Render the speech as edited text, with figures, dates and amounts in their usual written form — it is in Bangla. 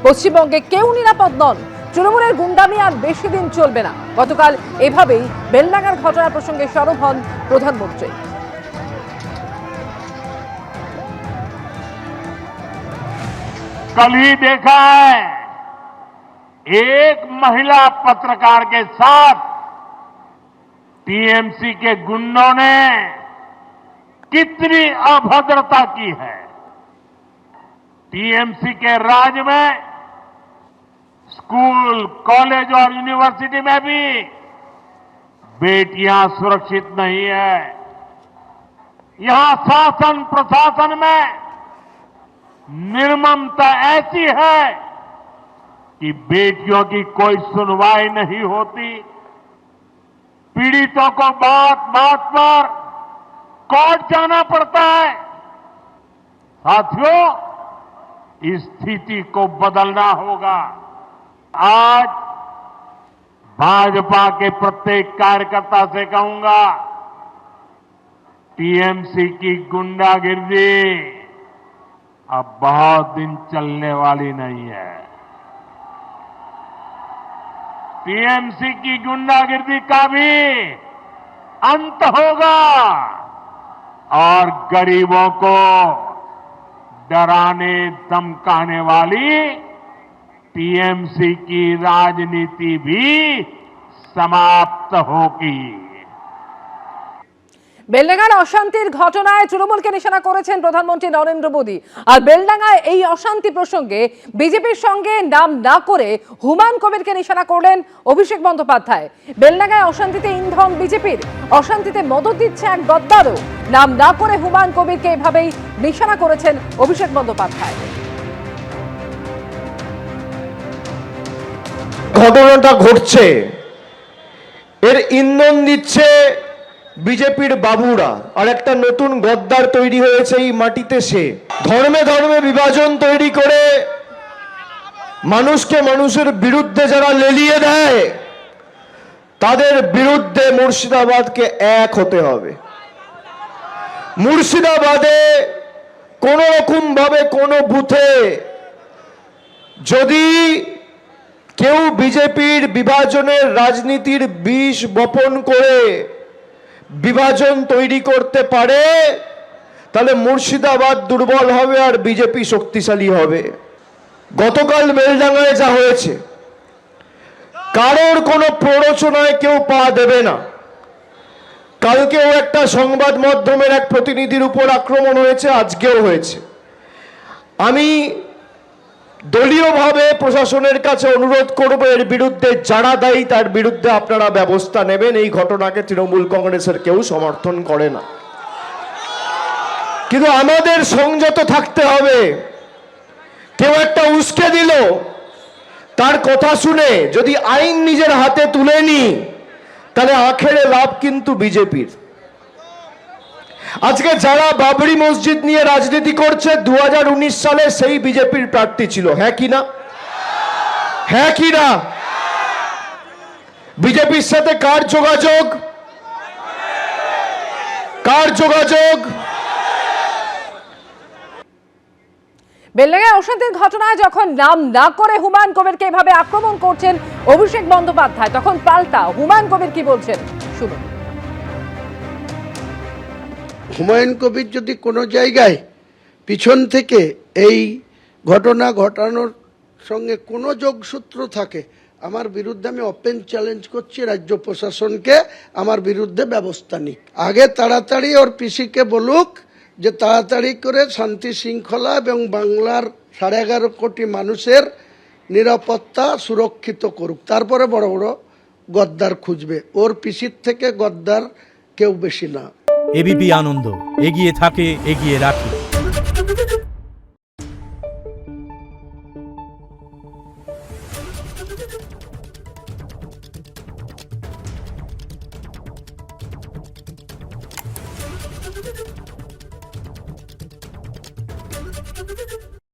পশ্চিমবঙ্গে কেউ নিরাপদ নন, তৃণমূলের গুন্ডামি আর বেশি দিন চলবে না। গতকাল এভাবেই বেলডাঙ্গার ঘটনা প্রসঙ্গে সরব হন প্রধানমন্ত্রী। कल ही देखा है एक महिला पत्रकार के साथ टीएमसी के गुंडों ने कितनी अभद्रता की है। टीएमसी के राज में स्कूल, कॉलेज और यूनिवर्सिटी में भी बेटियां सुरक्षित नहीं है। यहां शासन प्रशासन में निर्ममता ऐसी है कि बेटियों की कोई सुनवाई नहीं होती। पीड़ितों को बात बात पर कोर्ट जाना पड़ता है। साथियों, इस स्थिति को बदलना होगा। आज भाजपा के प्रत्येक कार्यकर्ता से कहूंगा, टीएमसी की गुंडागिर्दी अब बहुत दिन चलने वाली नहीं है। टीएमसी की गुंडागिर्दी का भी अंत होगा और गरीबों को डराने धमकाने वाली टीएमसी की राजनीति भी समाप्त होगी। বেলডাঙ্গার অশান্তির ঘটনায় তৃণমূলকে নিশানা করেছেন প্রধানমন্ত্রী নরেন্দ্র মোদী। আর বেলডাঙ্গায় এই অশান্তি প্রসঙ্গে বিজেপির সঙ্গে নাম না করে হুমায়ুন কবিরকে নিশানা করলেন অভিষেক বন্দ্যোপাধ্যায়। বেলডাঙ্গায় অশান্তিতে ইন্ধন বিজেপির, অশান্তিতে মদত দিচ্ছে এক গদ্দারও। নাম না করে হুমায়ুন কবিরকে এভাবেই নিশানা করেছেন অভিষেক বন্দ্যোপাধ্যায়। ঘটনাটা ঘটছে, এর ইন্ধন দিচ্ছে বিজেপির বাবুরা। আর একটা নতুন গদ্দার তৈরি হয়েছে এই মাটিতে। সে ধর্মে ধর্মে বিভাজন তৈরি করে মানুষকে মানুষের বিরুদ্ধে যারা লেলিয়ে দেয়, তাদের বিরুদ্ধে মুর্শিদাবাদকে এক হতে হবে। মুর্শিদাবাদে কোন রকম ভাবে কোন বুথে যদি কেউ বিজেপির বিভাজনের রাজনীতির বিষ বপন করে বিভাজন তৈরি করতে পারে, তাহলে মুর্শিদাবাদ দুর্বল হবে আর বিজেপি শক্তিশালী হবে। গতকাল বেলডাঙ্গায় যা হয়েছে, কারোর কোনো প্ররোচনায় কেউ পা দেবে না। কালকেও একটা সংবাদ মাধ্যমের এক প্রতিনিধির উপর আক্রমণ হয়েছে, আজকেও হয়েছে। আমি দলীয়ভাবে প্রশাসনের কাছে অনুরোধ করব, এর বিরুদ্ধে যারা দায়ী তার বিরুদ্ধে আপনারা ব্যবস্থা নেবেন। এই ঘটনাকে তৃণমূল কংগ্রেসের কেউ সমর্থন করে না, কিন্তু আমাদের সংযত থাকতে হবে। কেউ একটা উস্কে দিল, তার কথা শুনে যদি আইন নিজের হাতে তুলে নি, তাহলে আখেরে লাভ কিন্তু বিজেপির। আজকে যারা বাবরি মসজিদ নিয়ে রাজনীতি করছে, 2019 সালে সেই বিজেপির প্রার্থী ছিল। হ্যাঁ কি না? হ্যাঁ কি না? বিজেপির সাথে কার যোগাযোগ? কার যোগাযোগ? বেলডাঙ্গায় অশান্তির ঘটনায় যখন নাম না করে হুমায়ুন কবিরকে এভাবে আক্রমণ করছেন অভিষেক বন্দ্যোপাধ্যায়, তখন পাল্টা হুমায়ুন কবির কি বলছেন শুনুন। হুমায়ুন কবির যদি কোনো জায়গায় পিছন থেকে এই ঘটনা ঘটানোর সঙ্গে কোনো যোগসূত্র থাকে, আমার বিরুদ্ধে আমি ওপেন চ্যালেঞ্জ করছি রাজ্য প্রশাসনকে, আমার বিরুদ্ধে ব্যবস্থা নিক। আগে তাড়াতাড়ি ওর পিসিকে বলুক যে তাড়াতাড়ি করে শান্তি শৃঙ্খলা এবং বাংলার 11.5 কোটি মানুষের নিরাপত্তা সুরক্ষিত করুক, তারপরে বড় বড় গদ্দার খুঁজবে। ওর পিসির থেকে গদ্দার কেউ বেশি না। এবিপি আনন্দ, এগিয়ে থাকে, এগিয়ে রাখে।